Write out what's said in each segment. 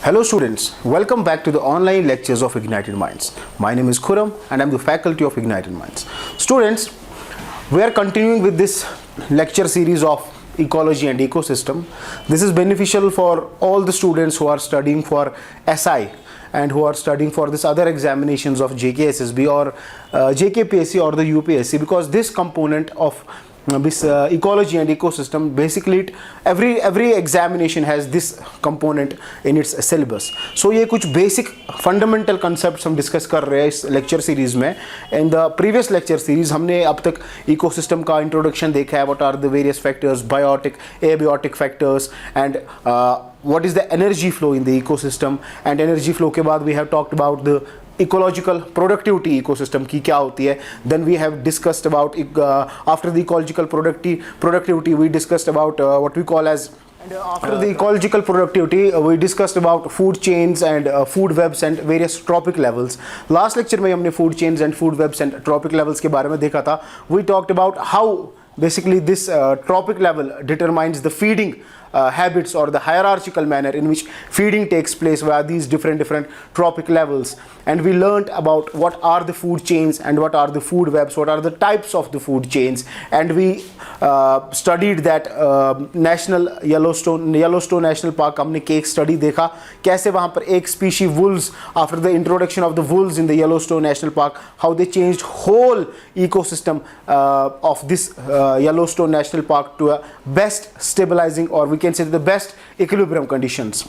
Hello students, welcome back to the online lectures of Ignited Minds. My name is Khurram and I'm the faculty of Ignited Minds. Students, we are continuing with this lecture series of ecology and ecosystem. This is beneficial for all the students who are studying for SI and who are studying for this other examinations of JKSSB or JKPSC or the UPSC, because this component of this ecology and ecosystem, basically every examination has this component in its syllabus. So ये कुछ basic fundamental concepts हम discuss कर रहे हैं इस lecture series में. In the previous lecture series हमने अब तक ecosystem का introduction देखा है, what are the various factors, biotic, abiotic factors, and what is the energy flow in the ecosystem. And energy flow के बाद we have talked about the ecological productivity ecosystem की क्या होती है. Then we have discussed about after the ecological productivity we discussed about what we call as after the ecological productivity we discussed about food chains and food webs and various trophic levels. Last lecture में हमने food chains and food webs and trophic levels के बारे में देखा था. We talked about how basically this trophic level determines the feeding habits or the hierarchical manner in which feeding takes place via these different trophic levels. And we learned about what are the food chains and what are the food webs, what are the types of the food chains, and we studied that national Yellowstone National Park. हमने case study देखा कैसे वहाँ पर एक species wolves, after the introduction of the wolves in the Yellowstone National Park, how they changed whole ecosystem of this Yellowstone National Park to a best stabilizing, or we can say the best equilibrium conditions.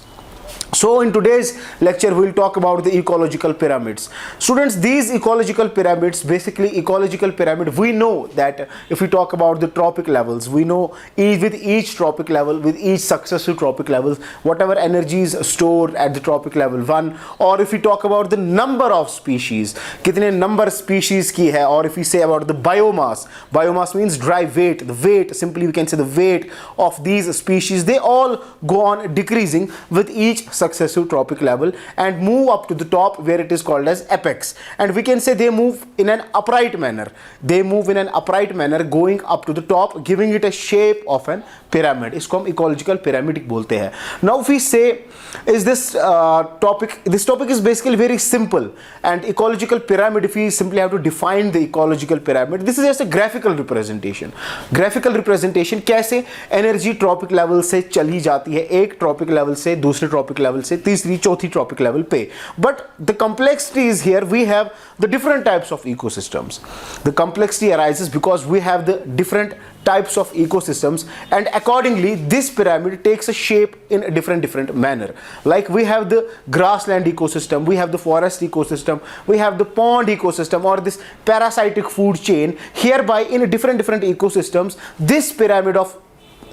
So in today's lecture we will talk about the ecological pyramids. Students, these ecological pyramids, basically ecological pyramid, we know that if we talk about the trophic levels, we know with each trophic level, with each successive trophic levels, whatever energy is stored at the trophic level 1, or if we talk about the number of species, kitne number species ki hai, or if we say about the biomass means dry weight, the weight, simply we can say the weight of these species, they all go on decreasing with each successive trophic level and move up to the top where it is called as apex. And we can say they move in an upright manner. They move in an upright manner going up to the top, giving it a shape of an pyramid. इसको हम ecological pyramid बोलते हैं. Now if we say is this topic is basically very simple, and ecological pyramid, if we simply have to define the ecological pyramid, this is just a graphical representation. Graphical representation कैसे energy trophic level से चली जाती है एक trophic level से दूसरे trophic level से तीसरी चौथी trophic level पे. But the complexity is here, we have the different types of ecosystems. The complexity arises because we have the different types of ecosystems, and accordingly this pyramid takes a shape in a different manner. Like we have the grassland ecosystem, we have the forest ecosystem, we have the pond ecosystem, or this parasitic food chain. Hereby in different ecosystems, this pyramid of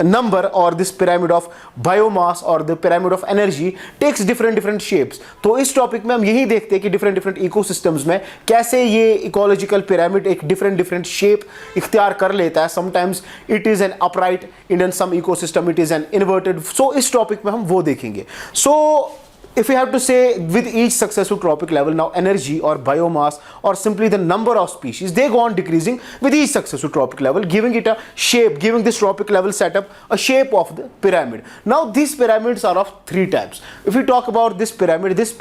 number or this pyramid of biomass or the pyramid of energy takes different shapes. तो इस topic में हम यही देखते हैं कि different ecosystems में कैसे ये ecological pyramid एक different shape इख्तियार कर लेता है. Sometimes it is an upright, in some ecosystem it is an inverted. So इस टॉपिक में हम वो देखेंगे. So if we have to say with each successive trophic level, now energy or biomass or simply the number of species, they go on decreasing with each successive trophic level, giving it a shape, giving this trophic level setup a shape of the pyramid. Now these pyramids are of 3 types. If we talk about this pyramid is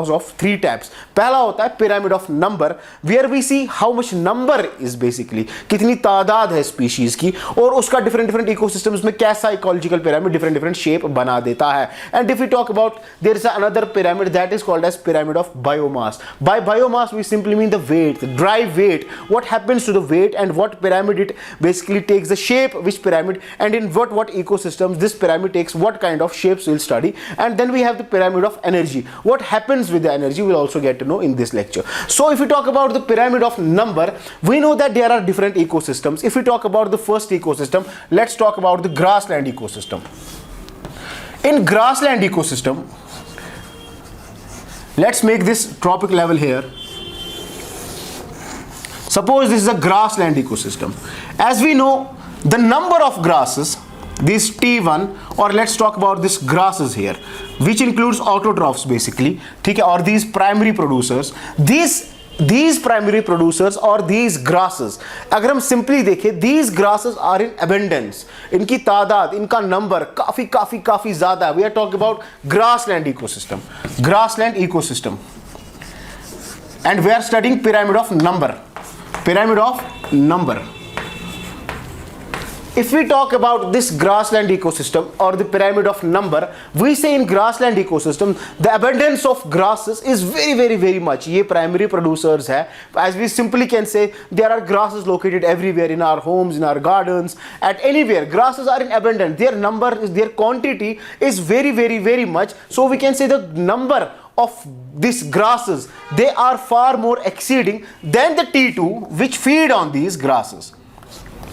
of 3 types. पहला होता है pyramid of number, where we see how much number is basically कितनी तादाद है species की, और उसका different ecosystems में कैसा ecological pyramid different shape बना देता है. And if we talk about there is another pyramid that is called as pyramid of biomass. By biomass we simply mean the weight, the dry weight, what happens to the weight and what pyramid it basically takes, the shape which pyramid, and in what ecosystems this pyramid takes, what kind of shapes we'll study. And then we have the pyramid of energy. What happens with the energy we'll also get to know in this lecture. So if we talk about the pyramid of number, we know that there are different ecosystems. If we talk about the first ecosystem, let's talk about the grassland ecosystem. In grassland ecosystem, let's make this trophic level here. Suppose this is a grassland ecosystem. As we know, the number of grasses, this T1, or let's talk about this grasses here, which includes autotrophs basically, or these primary producers, these primary producers or these grasses, अगर हम simply देखें, these grasses are in abundance. इनकी तादाद, इनका number काफी काफी काफी ज्यादा है. We are talking about grassland ecosystem. Grassland ecosystem. And we are studying pyramid of number. Pyramid of number. If we talk about this grassland ecosystem or the pyramid of number, we say in grassland ecosystem the abundance of grasses is very much. ये primary producers है. As we simply can say, there are grasses located everywhere in our homes, in our gardens, at anywhere. Grasses are in abundance. Their number, their quantity is very much. So we can say the number of these grasses, they are far more exceeding than the T2 which feed on these grasses.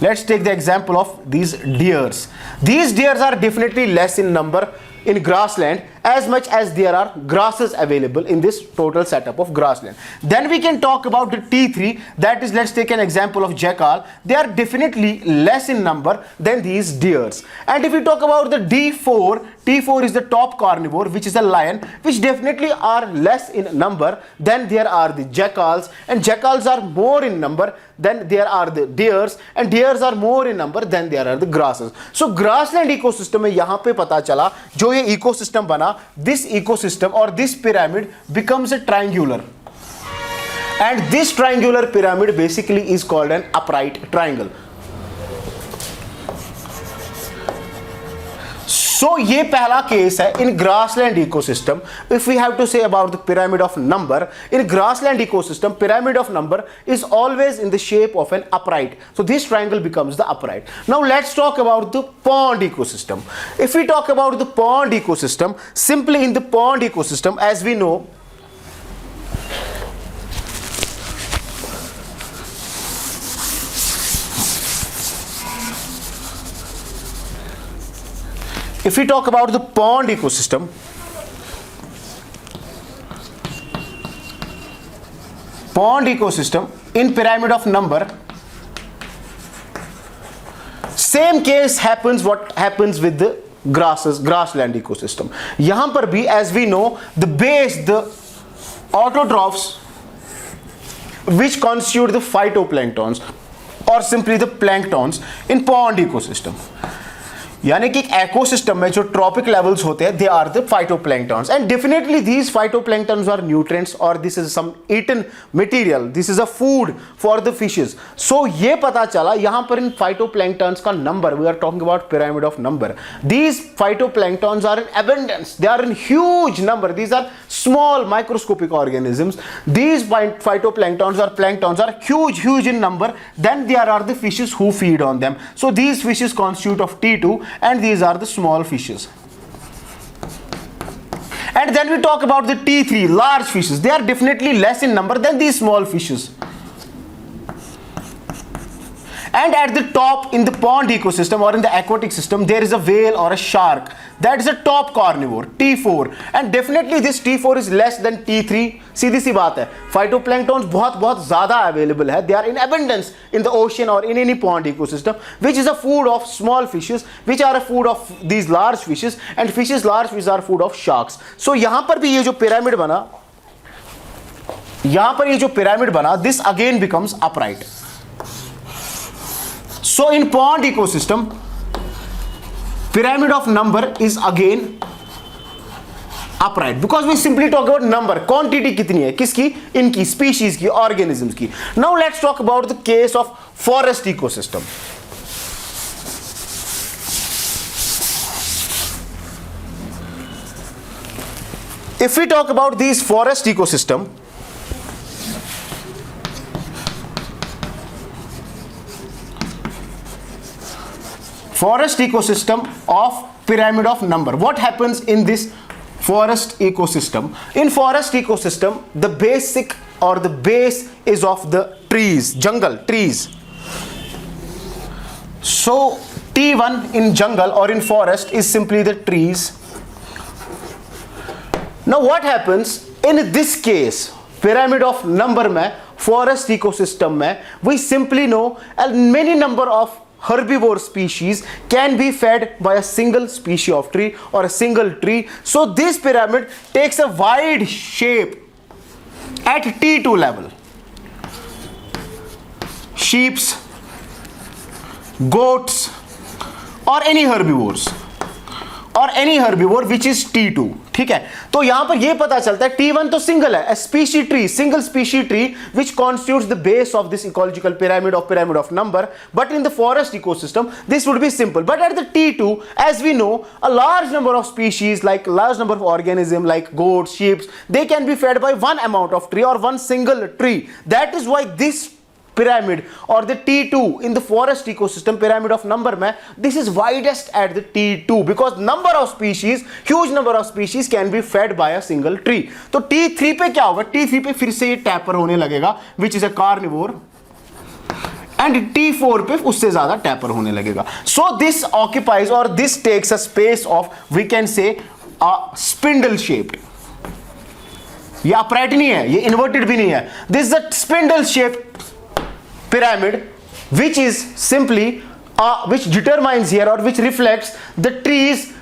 Let's take the example of these deers. These deers are definitely less in number in grassland as much as there are grasses available in this total setup of grassland. Then we can talk about the T3, that is, let's take an example of jackal. They are definitely less in number than these deers. And if we talk about the D4, T4 is the top carnivore, which is a lion, which definitely are less in number than there are the jackals, and jackals are more in number than there are the deers, and deers are more in number than there are the grasses. So grassland ecosystem में यहाँ पे पता चला जो ये ecosystem बना, this ecosystem or this pyramid becomes a triangular, and this triangular pyramid basically is called an upright triangle. So ये पहला केस है in grassland ecosystem. If we have to say about the pyramid of number, in grassland ecosystem, pyramid of number is always in the shape of an upright. So this triangle becomes the upright. Now let's talk about the pond ecosystem. If we talk about the pond ecosystem, simply in the pond ecosystem, as we know, if we talk about the pond ecosystem, in pyramid of number, same case happens what happens with the grassland ecosystem. यहाँ पर भी, as we know, the base, the autotrophs which constitute the phytoplanktons or simply the planktons in pond ecosystem. यानी कि एक ecosystem में जो tropic levels होते हैं, they are the phytoplanktons, and definitely these phytoplanktons are nutrients और this is some eaten material, this is a food for the fishes. So ये पता चला यहाँ पर इन फाइटोप्लैंक्टन्स का number, we are talking about pyramid of number, these phytoplanktons are in abundance, they are in huge number, these are small microscopic organisms. These phytoplanktons or planktons are huge in number. Then there are the fishes who feed on them. So these fishes constitute of T2, and these are the small fishes. And then we talk about the T3, large fishes. They are definitely less in number than these small fishes. And at the top in the pond ecosystem or in the aquatic system, there is a whale or a shark. That is a top carnivore, T4. And definitely this T4 is less than T3. सीधी सी बात है, phytoplanktons बहुत ज़्यादा available है. They are in abundance in the ocean or in any pond ecosystem, which is a food of small fishes, which are a food of these large fishes, and large fishes are food of sharks. So यहाँ पर भी ये जो pyramid बना, this again becomes upright. So in pond ecosystem, pyramid of number is again upright, because we simply talk about number, quantity कितनी है, किसकी, इनकी, species की, organisms की. Now let's talk about the case of forest ecosystem. If we talk about these forest ecosystem, of pyramid of number, what happens in this forest ecosystem? In forest ecosystem, the basic or the base is of the trees, jungle, trees. So T1 in jungle or in forest is simply the trees. Now what happens in this case, pyramid of number में, forest ecosystem में, we simply know a many number of herbivore species can be fed by a single species of tree or a single tree. So this pyramid takes a wide shape at T2 level. sheeps, goats or any herbivores which is T2. ठीक है, तो यहां पर यह पता चलता है T1 तो सिंगल है, species tree, single species tree which constitutes the base of this ecological pyramid of number, but in the forest ecosystem this would be simple. But at the T2, as we know, a large number of species, like large number of organisms like goats, sheep, they can be fed by one amount of tree or one single tree. That is why this pyramid or the T2 in the forest ecosystem pyramid of number में, this is widest at the T2 because number of species, huge number of species can be fed by a single tree. तो T3 पे क्या होगा? T3 पे फिर से ये tapper होने लगेगा which is a carnivore, and T4 पे उससे ज्यादा टैपर होने लगेगा. So this occupies or this takes a space of, we can say, a spindle shaped. ये upright नहीं है, ये inverted भी नहीं है. This is a spindle shaped pyramid which is simply which determines here or which reflects the trees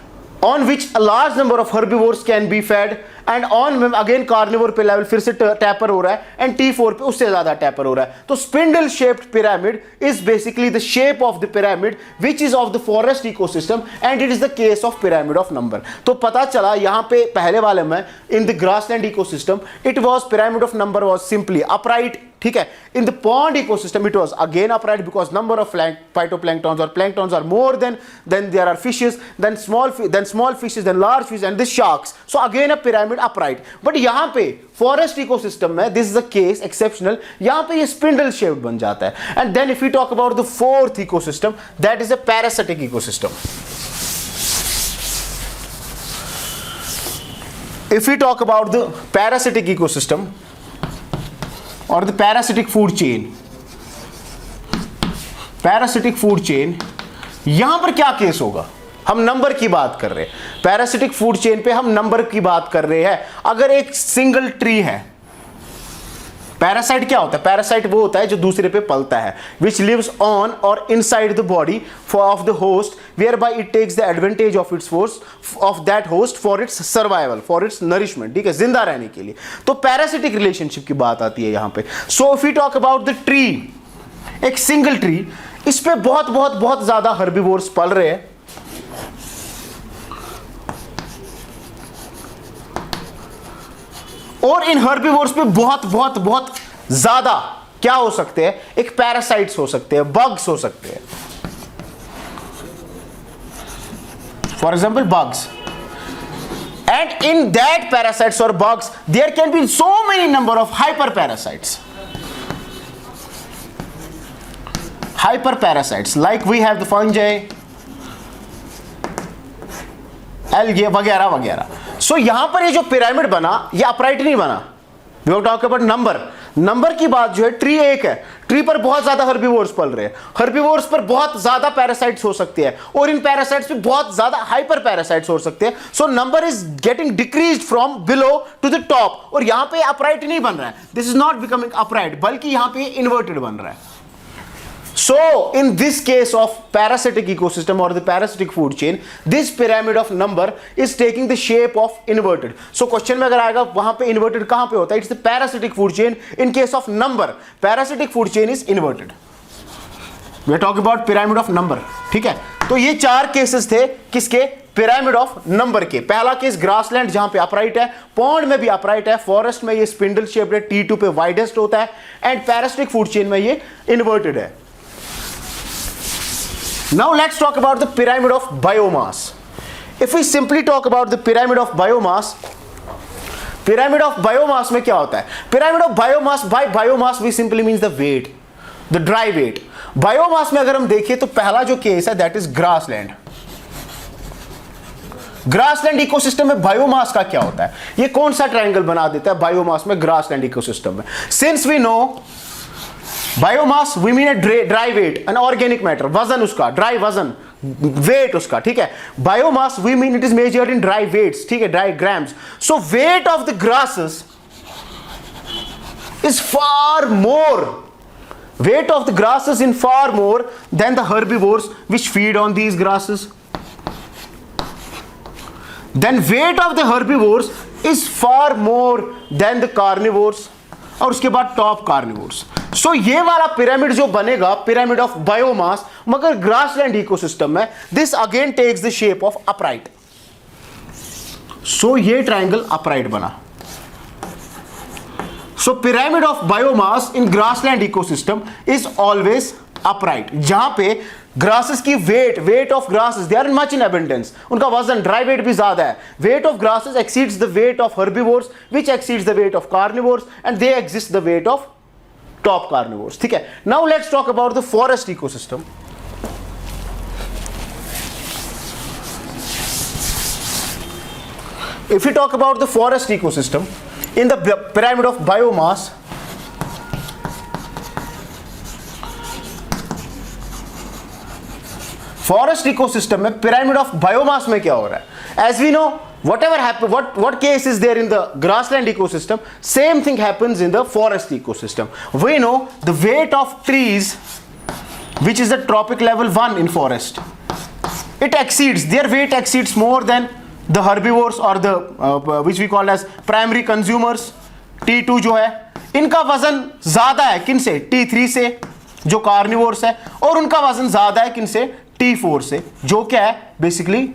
on which a large number of herbivores can be fed, and on again carnivore पे level फिर से tapper हो रहा है, and T4 पे उससे ज्यादा tapper हो रहा है. तो spindle shaped pyramid is basically the shape of the pyramid which is of the forest ecosystem, and it is the case of pyramid of number. तो पता चला यहाँ पे पहले वाले में in the grassland ecosystem it was pyramid of number was simply upright. ठीक है, in the pond ecosystem it was again upright because number of phytoplanktons or planktons are more than there are fishes, then small fishes, then large fish, and the sharks. So again a pyramid upright. But यहाँ पे forest ecosystem में this is a case exceptional, यहाँ पे ये spindle shaped बन जाता है. And then if we talk about the fourth ecosystem, that is a parasitic ecosystem. If we talk about the parasitic ecosystem or the parasitic food chain, यहां पर क्या case होगा? हम नंबर की बात कर रहे हैं, पैरासिटिक फूड चेन पे हम नंबर की बात कर रहे हैं. अगर एक सिंगल ट्री है, पैरासाइट क्या होता है? पैरासाइट वो होता है जो दूसरे पे पलता है, which lives on or inside the body of the host, whereby it takes the advantage of its force of that host for its survival, for its nourishment. ठीक है, जिंदा रहने के लिए. तो पैरासिटिक रिलेशनशिप की बात आती है यहाँ पे. So if we talk about the tree, एक सिंगल ट्री, इस पे बहुत ज्यादा हर्बीवोर्स पल रहे हैं. और इन हर्बीवोर्स पे बहुत ज्यादा क्या हो सकते हैं? एक पैरासाइट्स हो सकते हैं, बग्स हो सकते हैं. For example bugs. And in that parasites और bugs there can be so many number of hyper parasites like we have the fungi, algae वगैरह. सो यहां पर ये जो पिरामिड बना, ये अपराइट नहीं बना. We have talk about number की बात जो है, ट्री एक है, ट्री पर बहुत ज्यादा हर्बीवोर्स पल रहे हैं, हर्बीवोर्स पर बहुत ज्यादा पैरासाइट्स हो सकते हैं, और इन पैरासाइट्स पे बहुत ज्यादा हाइपर पैरासाइट्स हो सकते हैं. So number is getting decreased from below to the top. और यहां पे अपराइट नहीं बन रहा है, this is not becoming upright, बल्कि यहां पे इन्वर्टेड बन रहा है. So in this case of parasitic ecosystem or the parasitic food chain, this pyramid of number is taking the shape of inverted. So question में अगर आएगा वहां पे inverted कहां पे होता है? It's the parasitic food chain. In case of number, parasitic food chain is inverted. We are talking about pyramid of number. ठीक है, तो ये चार केसेस थे किसके? पिरामिड ऑफ नंबर के. पहला केस ग्रासलैंड जहां पे अपराइट है, पॉन्ड में भी अपराइट है, फॉरेस्ट में ये स्पिंडल शेप्ड है, T2 पे वाइडेस्ट होता है, एंड पैरासिटिक फूड चेन में ये इन्वर्टेड है. Now let's talk about the pyramid of biomass. If we simply talk about the pyramid of biomass में क्या होता है? Pyramid of biomass, by biomass we simply means the weight, the dry weight. Biomass में अगर हम देखें तो पहला जो केस है that is grassland. Grassland ecosystem में बायोमास का क्या होता है? ये कौन सा ट्रायंगल बना देता है बायोमास में ग्रासलैंड इकोसिस्टम में? Since we know biomass we mean dry weight, an organic matter, वजन उसका, ड्राई वजन, वेट उसका. ठीक है, biomass we mean it is measured in dry weights. ठीक है, dry grams. So weight of the grasses is far more, weight of the grasses in far more than the herbivores which feed on these grasses. Then weight of the herbivores is far more than the carnivores, और उसके बाद top carnivores. सो ये वाला pyramid जो बनेगा, pyramid of biomass, मगर grassland ecosystem में, this again takes the shape of upright. So ये ट्रायंगल अपराइट बना. So pyramid of biomass in grassland ecosystem is always upright. जहां पे ग्रासेस की weight of grasses, they are much in abundance, उनका वजन, dry weight भी ज्यादा है. Weight of grasses exceeds the weight of herbivores, which exceeds the weight of carnivores, and they exist the weight of top carnivores. ठीक है. Now let's talk about the forest ecosystem. If we talk about the forest ecosystem in the pyramid of biomass, forest ecosystem में, pyramid of biomass में क्या हो रहा है? As we know, whatever happen, what case is there in the grassland ecosystem, same thing happens in the forest ecosystem. We know the weight of trees, which is the trophic level 1 in forest, it exceeds, their weight exceeds more than the herbivores or the which we call as primary consumers. T2 जो है, इनका वजन ज्यादा है किनसे? T3 से, जो carnivores है, और उनका वजन ज्यादा है किनसे? T4 से, जो क्या है? Basically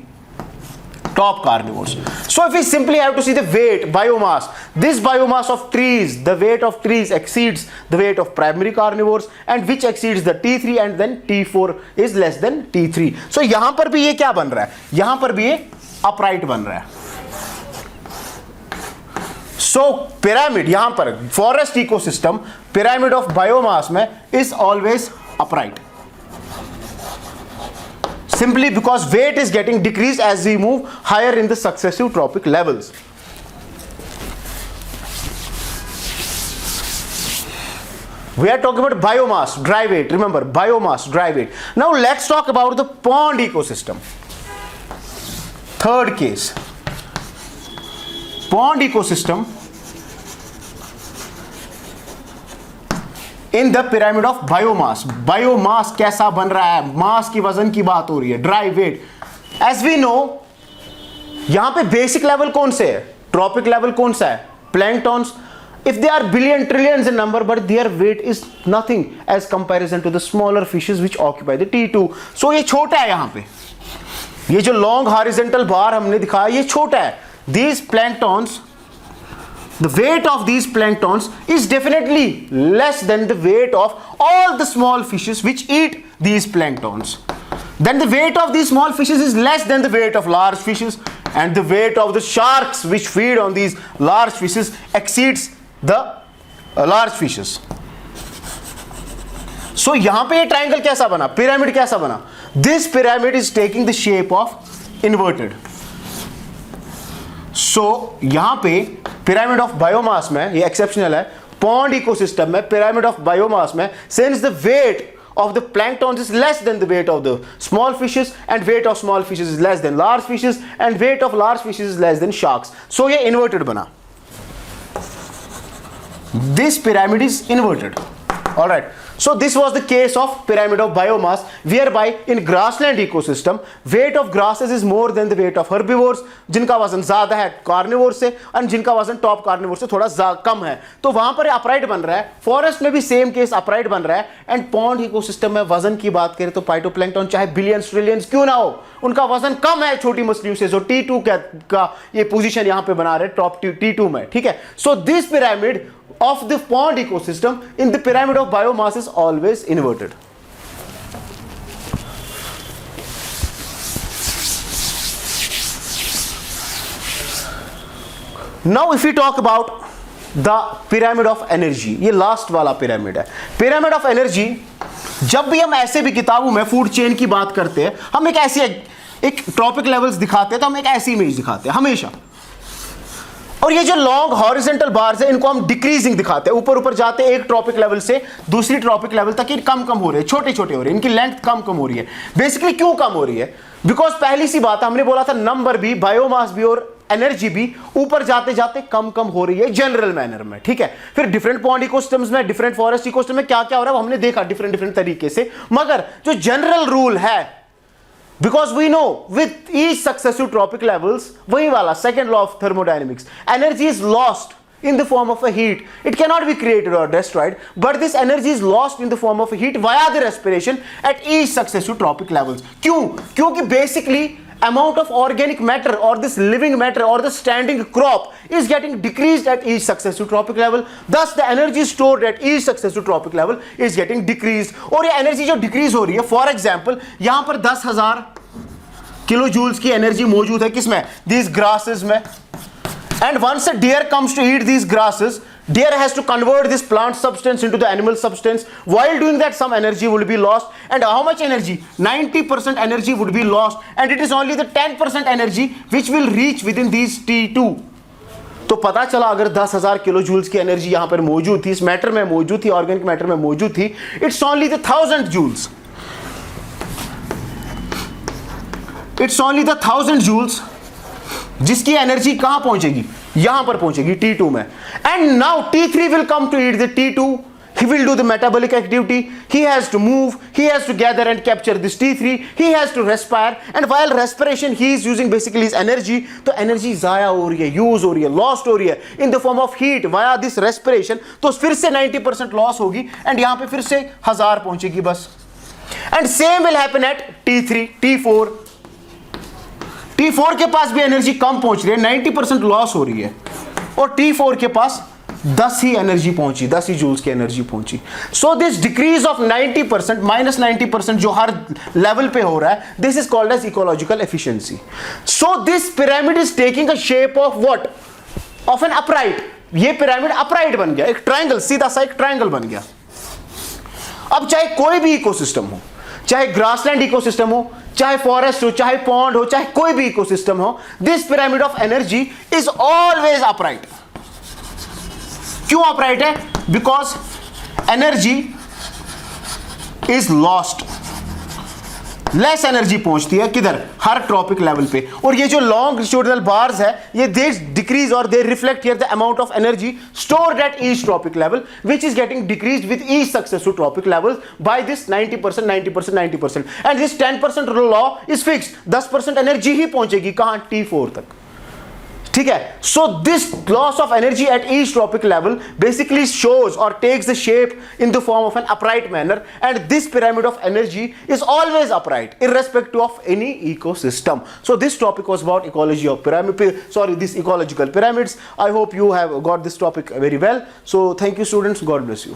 top carnivores. So if we simply have to see the weight, biomass, this biomass of trees, the weight of trees exceeds the weight of primary carnivores, and which exceeds the T3, and then T4 is less than T3. So यहां पर भी ये क्या बन रहा है? यहां पर भी ये अपराइट बन रहा है. सो पिरामिड, यहां पर forest ecosystem, pyramid of biomass में is always upright, simply because weight is getting decreased as we move higher in the successive trophic levels. We are talking about biomass, dry weight. Remember, biomass, dry weight. Now let's talk about the pond ecosystem. Third case, pond ecosystem in the pyramid of biomass. Biomass कैसा बन रहा है? मास की, वजन की बात हो रही है, dry weight. As we know, यहां पे बेसिक लेवल कौन से है? ट्रॉपिक लेवल कौन सा है? Planktons. If they are billion trillions in number, but their weight is nothing as comparison to the smaller fishes which occupy the T2. सो ये छोटा है. यहां पे ये जो लॉन्ग हॉरिजॉन्टल बार हमने दिखाया, ये छोटा है. These planktons, the weight of these planktons is definitely less than the weight of all the small fishes which eat these planktons. Then the weight of these small fishes is less than the weight of large fishes, and the weight of the sharks which feed on these large fishes exceeds the large fishes. So यहाँ पे ये triangle कैसा बना? Pyramid कैसा बना? This pyramid is taking the shape of inverted. सो यहां पे pyramid of biomass में, ये एक्सेप्शनल है, पॉन्ड इकोसिस्टम में, पिरामिड ऑफ बायोमास में, since the weight of the planktons is less than the weight of the small fishes, and weight of small fishes is less than large fishes, and weight of large fishes is less than sharks. So ये inverted बना. This pyramid is inverted. All right. So this was the case of pyramid of biomass, whereby in grassland ecosystem weight of grasses is more than the weight of herbivores, जिनका वजन ज्यादा है carnivore से, और जिनका वजन top carnivore से थोड़ा कम है. तो वहां पर अपराइट बन रहा है. फॉरेस्ट में भी सेम केस अपराइट बन रहा है. एंड पॉन्ड इकोसिस्टम में वजन की बात करें तो फाइटोप्लैंक्टन चाहे बिलियंस ट्रिलियंस क्यों ना हो, उनका वजन कम है छोटी मछलियों से. जो T2 का ये पोजीशन यहां पे बना रहे टॉप T2 में. ठीक है. So this pyramid of the pond ecosystem in the pyramid of biomass is always inverted. Now if we talk about the pyramid of energy, ये लास्ट वाला पिरामिड है. पिरामिड ऑफ एनर्जी, जब भी हम ऐसे भी किताबों में फूड चेन की बात करते हैं, हम एक ऐसी एक ट्रॉपिक लेवल्स दिखाते हैं, तो हम एक ऐसी इमेज दिखाते हैं हमेशा. और ये जो लॉन्ग हॉरिजॉन्टल बार्स है, इनको हम डिक्रीजिंग दिखाते हैं. ऊपर ऊपर जाते हैं एक ट्रॉपिक लेवल से दूसरी ट्रॉपिक लेवल तक, ये कम कम हो रहे हैं, छोटे छोटे हो रहे हैं, इनकी लेंथ कम कम हो रही है. बेसिकली क्यों कम हो रही है? बिकॉज पहली सी बात हमने बोला था, नंबर भी, बायोमास भी और एनर्जी भी ऊपर जाते जाते कम कम हो रही है जनरल मैनर में. ठीक है. फिर डिफरेंट पॉन्ड इकोसिस्टम्स में, डिफरेंट फॉरेस्ट इकोसिस्टम में क्या क्या हो रहा है वो हमने देखा डिफरेंट डिफरेंट तरीके से. मगर जो जनरल रूल है, because we know with each successive tropic levels, वही वाला second law of thermodynamics, energy is lost in the form of a heat. It cannot be created or destroyed, but this energy is lost in the form of a heat via the respiration at each successive tropic levels. क्यों? क्योंकि basically amount of organic matter or this living matter or the standing crop is getting decreased at each successive tropic level. Thus the energy stored at each successive tropic level is getting decreased. और ये energy जो decrease हो रही है, for example यहाँ पर 10,000 kilo joules की energy मौजूद है किसमें? These grasses में. And once a deer comes to eat these grasses, deer has to convert this plant substance into the animal substance. While doing that, some energy will be lost. And how much energy? 90% energy would be lost. And it is only the 10% energy which will reach within these T2. तो पता चला अगर 10,000 kilo joules की energy यहां पर मौजूद थी, इस मैटर में मौजूद थी, ऑर्गेनिक मैटर में मौजूद थी, it's only the 1000 joules. It's only the 1000 joules जिसकी एनर्जी कहां पहुंचेगी? यहां पर पहुंचेगी T2 में. And now T3 will come to eat the T2. He will do the metabolic activity. He has to move. He has to gather and capture this T3. He has to respire. And while respiration, he is using basically his energy. तो energy जाया हो रही है, use हो रही है, lost हो रही है in the form of heat via this respiration. तो फिर से 90% loss होगी and यहाँ पे फिर से 1000 पहुंचेगी बस. And same will happen at T3, T4. T4 के पास भी एनर्जी कम पहुंच रही है, 90% लॉस हो रही है, और T4 के पास 10 ही एनर्जी पहुंची, 10 ही जूल्स की एनर्जी पहुंची. So this decrease of 90% minus 90% जो हर लेवल पे हो रहा है, this is called as ecological efficiency. So this pyramid is taking a shape of what? Of an upright. ये पिरामिड अपराइट बन गया, एक ट्रायंगल, सीधा सा एक ट्रायंगल बन गया. अब चाहे कोई भी इकोसिस्टम हो, चाहे ग्रासलैंड इकोसिस्टम हो, चाहे फॉरेस्ट हो, चाहे पॉन्ड हो, चाहे कोई भी इकोसिस्टम हो, this pyramid of energy is always upright. क्यों अपराइट है? Because energy is lost. Less energy पहुंचती है किधर? हर ट्रॉपिक लेवल पे. और ये जो लॉन्गिट्यूडिनल बार्स है, ये दे डिक्रीज और they reflect here the amount of energy stored at each trophic level which is getting decreased with each successive trophic level by this 90% 90% 90%. And this 10% law is fixed. 10% energy ही पहुंचेगी कहां? T4 तक. ठीक है. So this loss of energy at each trophic level basically shows और takes the shape in the form of an upright manner, and this pyramid of energy is always upright irrespective of any ecosystem. So this topic was about ecology of this ecological pyramids. I hope you have got this topic very well. So thank you students, God bless you.